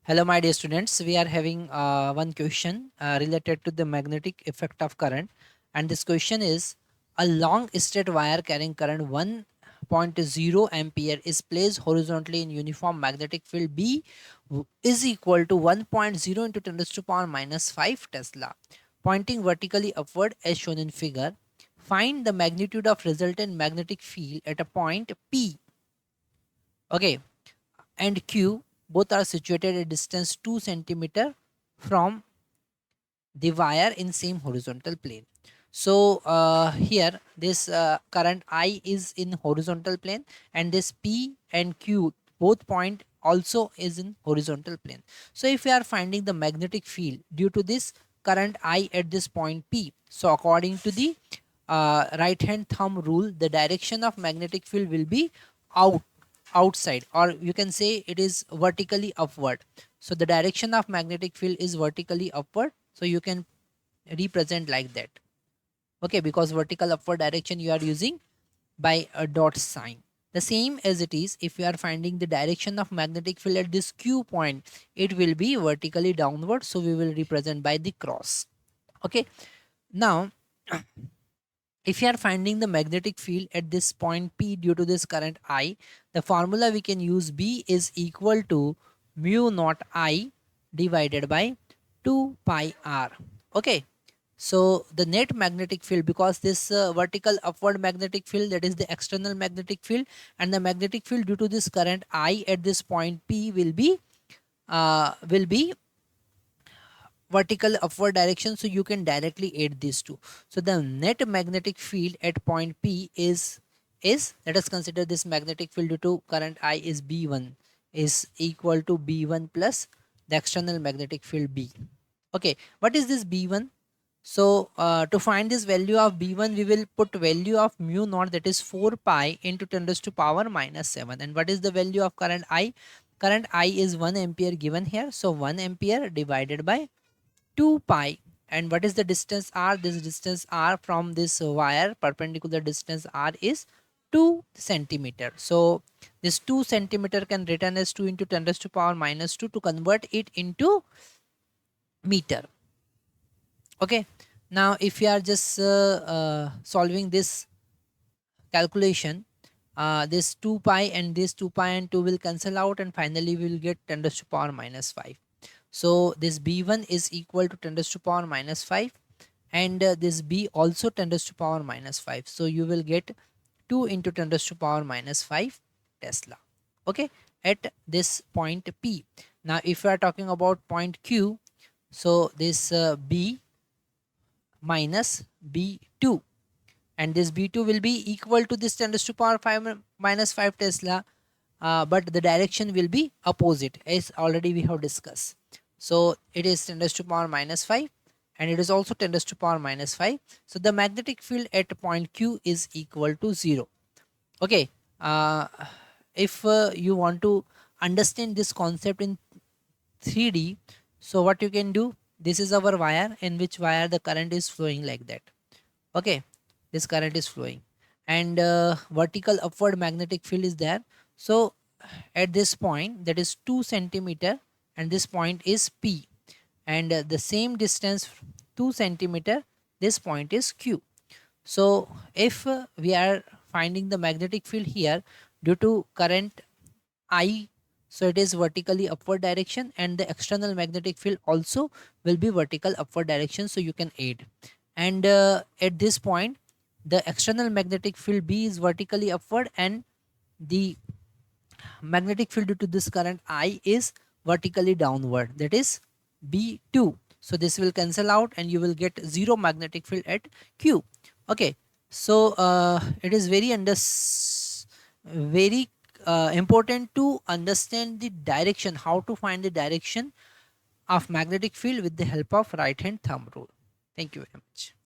Hello, my dear students. We are having one question related to the magnetic effect of current, and this question is: a long straight wire carrying current 1.0 ampere is placed horizontally in uniform magnetic field B is equal to 1.0 into 10 raised to power minus 5 Tesla, pointing vertically upward as shown in figure. Find the magnitude of resultant magnetic field at a point P. Okay, and Q, both are situated at distance 2 centimeter from the wire in same horizontal plane. So here this current I is in horizontal plane, and this P and Q both point also is in horizontal plane. So if we are finding the magnetic field due to this current I at this point P, so according to the right hand thumb rule, the direction of magnetic field will be out outside, or you can say it is vertically upward. So the direction of magnetic field is vertically upward, so you can represent like that. Okay, because vertical upward direction you are using by a dot sign. The same as it is if you are finding the direction of magnetic field at this Q point, it will be vertically downward, so we will represent by the cross. Okay, now if you are finding the magnetic field at this point P due to this current I, the formula we can use B is equal to mu naught I divided by 2 pi r. Okay, so the net magnetic field, because this vertical upward magnetic field, that is the external magnetic field, and the magnetic field due to this current I at this point P will be vertical upward direction, so you can directly add these two. So the net magnetic field at point P is let us consider this magnetic field due to current I is B1 is equal to B1 plus the external magnetic field B. Okay, what is this B1? So to find this value of B1, we will put value of mu naught, that is 4 pi into 10 raised to power minus 7. And what is the value of current I? Current I is 1 ampere given here. So 1 ampere divided by 2 pi. And what is the distance r? This distance r from this wire, perpendicular distance r is 2 centimeter. So this 2 centimeter can written as 2 into 10 raised to power minus 2 to convert it into meter. Okay, now if you are just solving this calculation, this 2 pi and this 2 pi and 2 will cancel out, and finally we will get 10 raised to power minus 5. So this B1 is equal to 10 raised to power minus 5, and this B also 10 raised to power minus 5. So you will get 2 into 10 raised to power minus 5 Tesla. Okay, at this point P. Now if we are talking about point Q, so this B minus B2, and this B2 will be equal to this 10 raised to power 5 minus 5 Tesla, but the direction will be opposite as already we have discussed. So it is 10 raised to power minus 5, and it is also 10 raised to power minus 5. So the magnetic field at point Q is equal to 0. Okay, if you want to understand this concept in 3D, so what you can do, this is our wire in which wire the current is flowing like that. Okay, this current is flowing, and vertical upward magnetic field is there. So at this point, that is 2 centimeter, and this point is P, and the same distance 2 centimeter, this point is Q. So if we are finding the magnetic field here due to current I, so it is vertically upward direction, and the external magnetic field also will be vertical upward direction, so you can add. And at this point, the external magnetic field B is vertically upward, and the magnetic field due to this current I is vertically downward, that is B2. So this will cancel out, and you will get 0 magnetic field at Q. Okay, so it is very important to understand the direction, how to find the direction of magnetic field with the help of right hand thumb rule. Thank you very much.